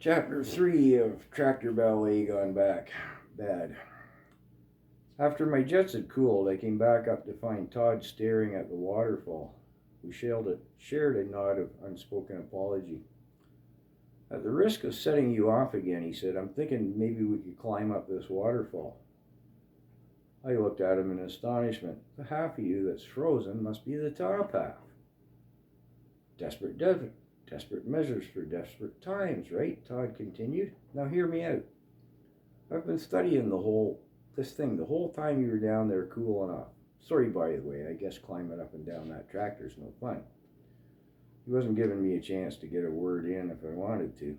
Chapter 3 of Tractor Ballet Gone Bad. After my jets had cooled, I came back up to find Todd staring at the waterfall. We shared a nod of unspoken apology. At the risk of setting you off again, he said, I'm thinking maybe we could climb up this waterfall. I looked at him in astonishment. The half of you that's frozen must be the top half. Desperate measures for desperate times, right? Todd continued. Now hear me out. I've been studying the whole time you were down there cooling off. Sorry, by the way, I guess climbing up and down that tractor's no fun. He wasn't giving me a chance to get a word in if I wanted to.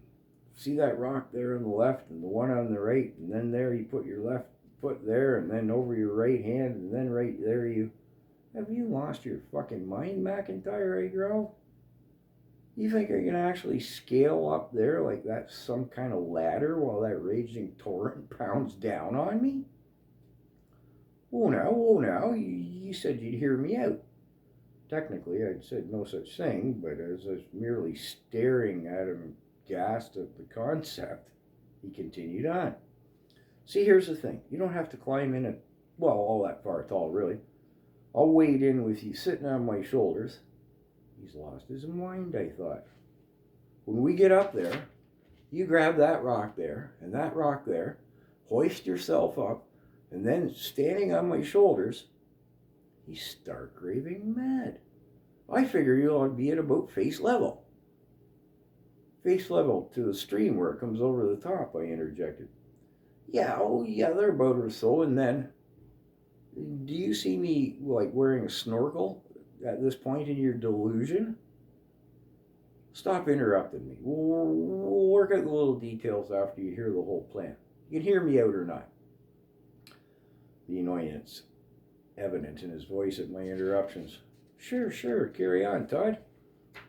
See that rock there on the left and the one on the right, and then there you put your left foot there, and then over your right hand, and then right there you... Have you lost your fucking mind, McIntyre, I growled. You think I can actually scale up there like that's some kind of ladder while that raging torrent pounds down on me? Oh now, you said you'd hear me out. Technically, I'd said no such thing, but as I was merely staring at him, gasped at the concept, he continued on. See, here's the thing. You don't have to climb in all that far at all, really. I'll wade in with you sitting on my shoulders. He's lost his mind, I thought. When we get up there, you grab that rock there and that rock there, hoist yourself up, and then standing on my shoulders, he's stark raving mad. I figure you'll be at about face level. Face level to the stream where it comes over the top, I interjected. Yeah, they're about or so, and then... Do you see me, like, wearing a snorkel at this point in your delusion? Stop interrupting me. We'll work out the little details after you hear the whole plan. You can hear me out or not. The annoyance evident in his voice at my interruptions. Sure, carry on, Todd.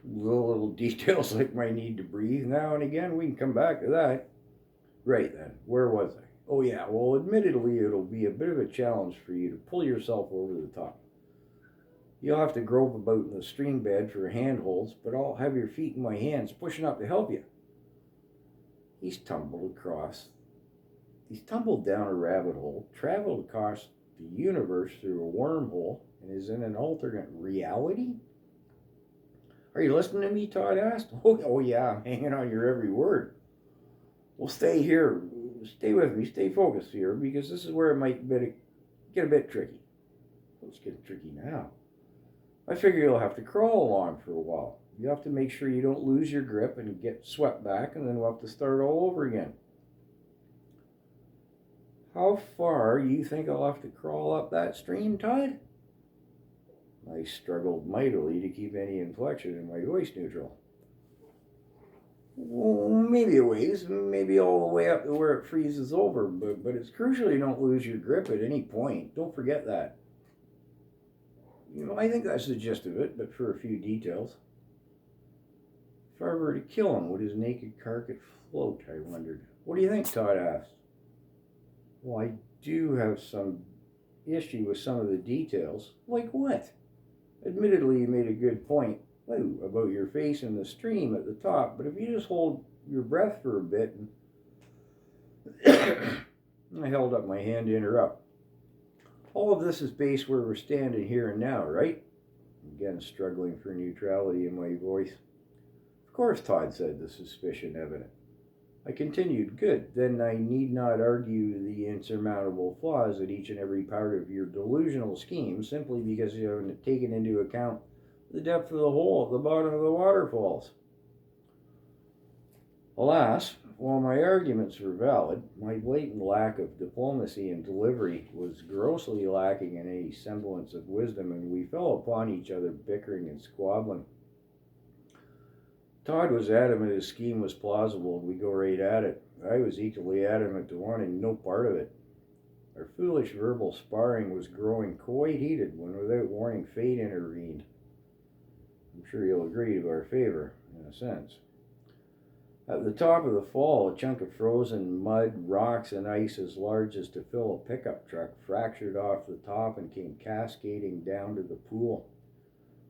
Little details like my need to breathe now and again, we can come back to that. Right then, where was I? Oh yeah, well admittedly it'll be a bit of a challenge for you to pull yourself over the top. You'll have to grope about in the stream bed for handholds, but I'll have your feet in my hands pushing up to help you. He's tumbled down a rabbit hole, traveled across the universe through a wormhole, and is in an alternate reality? Are you listening to me, Todd asked. Oh yeah, I'm hanging on your every word. Well, stay here. Stay with me. Stay focused here, because this is where it might get a bit tricky. Well, it's getting tricky now. I figure you'll have to crawl along for a while. You have to make sure you don't lose your grip and get swept back, and then we'll have to start all over again. How far you think I'll have to crawl up that stream, Todd? I struggled mightily to keep any inflection in my voice neutral. Well, maybe a ways, maybe all the way up to where it freezes over, but it's crucial you don't lose your grip at any point. Don't forget that. I think that's the gist of it, but for a few details. If I were to kill him, would his naked carcass float, I wondered. What do you think, Todd asked. Well, I do have some issue with some of the details. Like what? Admittedly, you made a good point about your face in the stream at the top, but if you just hold your breath for a bit and... I held up my hand to interrupt. All of this is based where we're standing here and now, right? Again, struggling for neutrality in my voice. Of course, Todd said, the suspicion evident. I continued, good, then I need not argue the insurmountable flaws at each and every part of your delusional scheme simply because you haven't taken into account the depth of the hole at the bottom of the waterfalls. Alas, while my arguments were valid, my blatant lack of diplomacy and delivery was grossly lacking in any semblance of wisdom, and we fell upon each other bickering and squabbling. Todd was adamant his scheme was plausible, and we go right at it. I was equally adamant to wanting no part of it. Our foolish verbal sparring was growing quite heated when, without warning, fate intervened. I'm sure you'll agree to our favor, in a sense. At the top of the fall, a chunk of frozen mud, rocks, and ice as large as to fill a pickup truck fractured off the top and came cascading down to the pool.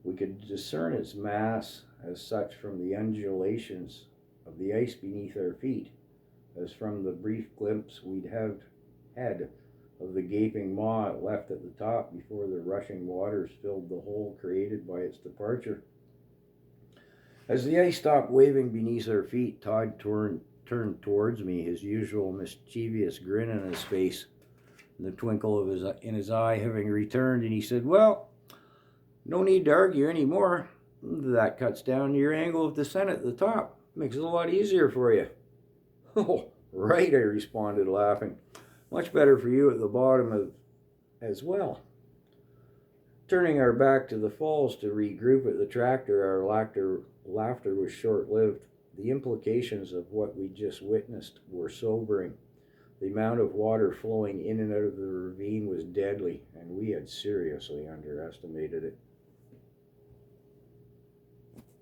We could discern its mass as such from the undulations of the ice beneath our feet, as from the brief glimpse we'd have had of the gaping maw it left at the top before the rushing waters filled the hole created by its departure. As the ice stopped waving beneath our feet, Todd turned towards me, his usual mischievous grin on his face, and the twinkle in his eye having returned, and he said, "Well, no need to argue any more. That cuts down your angle of descent at the top. Makes it a lot easier for you." "Oh, right," I responded, laughing. "Much better for you at the bottom as well." Turning our back to the falls to regroup at the tractor, our laughter was short-lived. The implications of what we just witnessed were sobering. The amount of water flowing in and out of the ravine was deadly, and we had seriously underestimated it.